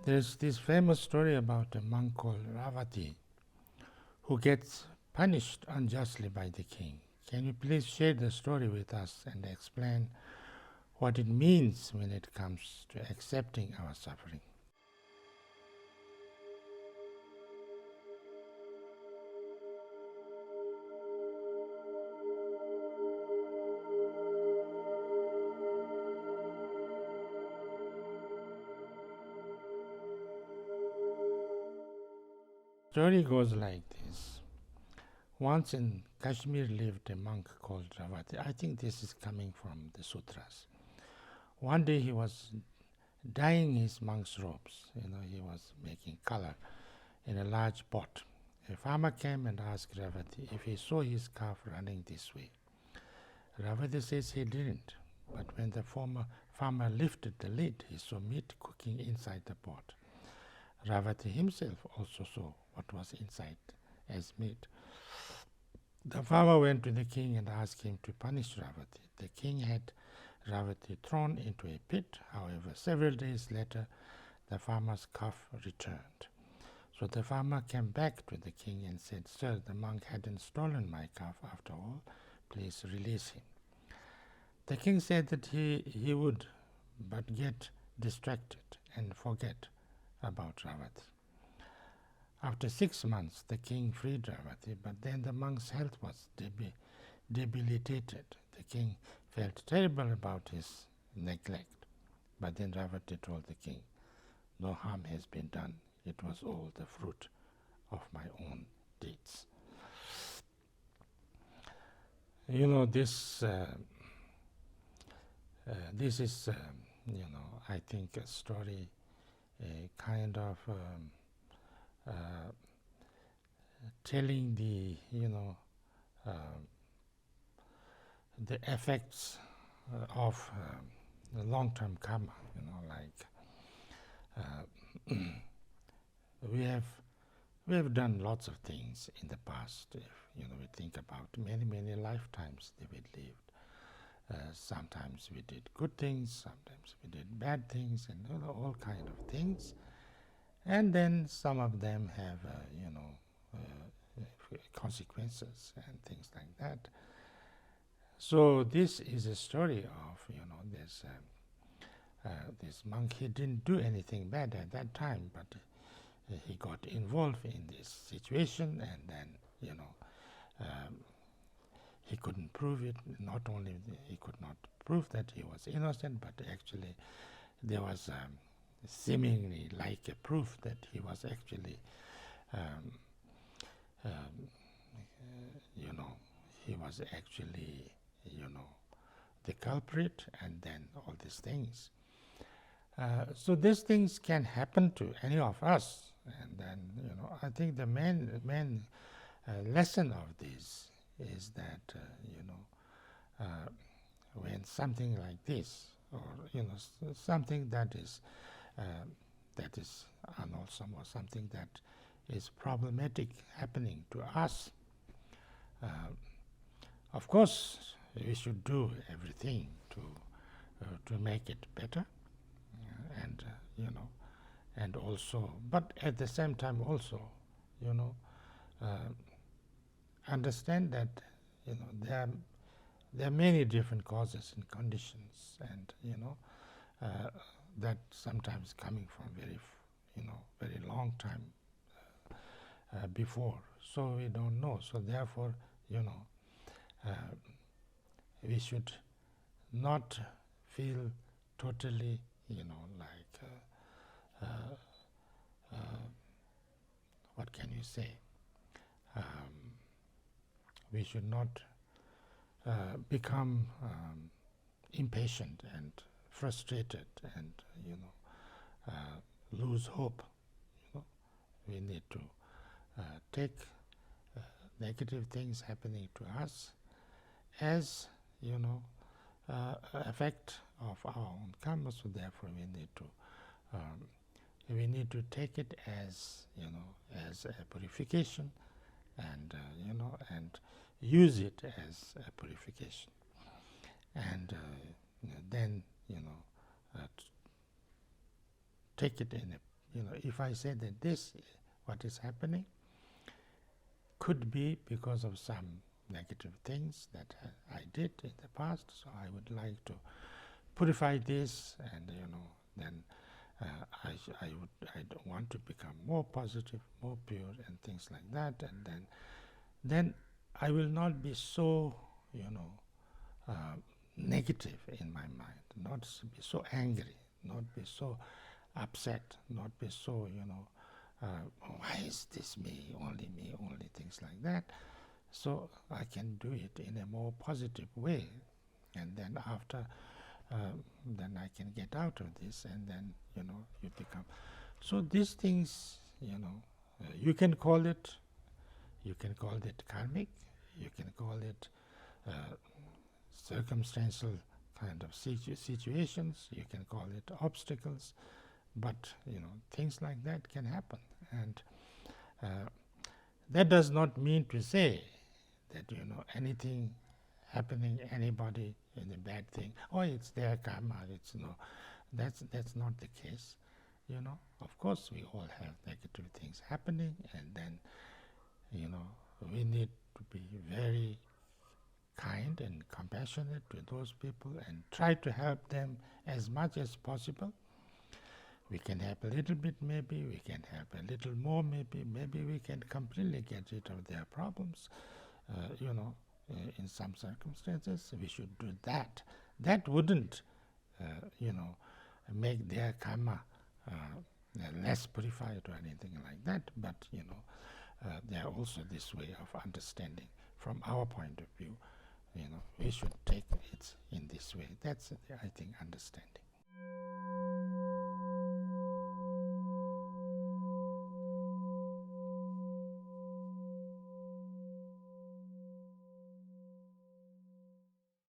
There's this famous story about a monk called Ravati who gets punished unjustly by the king. Can you please share the story with us and explain what it means when it comes to accepting our suffering? The story goes like this. Once in Kashmir lived a monk called Ravati. I think this is coming from the sutras. One day he was dyeing his monk's robes. He was making color in a large pot. A farmer came and asked Ravati if he saw his calf running this way. Ravati says he didn't, but when the farmer lifted the lid, he saw meat cooking inside the pot. Ravati himself also saw what was inside as meat. The farmer went to the king and asked him to punish Ravati. The king had Ravati thrown into a pit. However, several days later, the farmer's calf returned. So the farmer came back to the king and said, "Sir, the monk hadn't stolen my calf after all. Please release him." The king said that he would, but get distracted and forget about Ravati. After 6 months, the king freed Ravati, but then the monk's health was debilitated. The king felt terrible about his neglect. But then Ravati told the king, "No harm has been done. It was all the fruit of my own deeds." This is, I think a story, a kind of telling the effects of the long-term karma. We have done lots of things in the past. If we think about many lifetimes that we lived. Sometimes we did good things, sometimes we did bad things, and all kind of things. And then some of them have, consequences and things like that. So this is a story of, this monk. He didn't do anything bad at that time, but he got involved in this situation, and then, he couldn't prove it. Not only he could not prove that he was innocent, but actually there was seemingly like a proof that he was actually, he was actually, the culprit, and then all these things. So these things can happen to any of us, and then I think the main lesson of this is that when something like this, or something that is unwholesome, or something that is problematic happening to us, of course we should do everything to make it better, and also, but at the same time also, understand that there are many different causes and conditions, and that sometimes coming from very long time before, so we don't know. So therefore, we should not feel totally, what can you say? We should not become impatient and frustrated and lose hope. We need to take negative things happening to us as effect of our own karma. So therefore, we need to take it as as a purification, and and use it as a purification, and then take it in a if I say that this, what is happening, could be because of some negative things that I did in the past, so I would like to purify this, and then I don't want to become more positive, more pure, and things like that, and then I will not be so negative in my mind, not be so angry, not be so upset, not be so why is this me, only things like that. So I can do it in a more positive way, and then after then I can get out of this, and then you become. So these things, you can call it karmic, you can call it circumstantial kind of situations, you can call it obstacles, but things like that can happen, and that does not mean to say that anything happening, anybody in a bad thing, it's their karma. It's that's not the case. Of course we all have negative things happening, and then we need to be very kind and compassionate to those people and try to help them as much as possible. We can help a little bit, maybe we can help a little more, maybe we can completely get rid of their problems. In some circumstances we should do that. That wouldn't make their karma less purified or anything like that, but there are also this way of understanding from our point of view. We should take it in this way. That's, I think, understanding.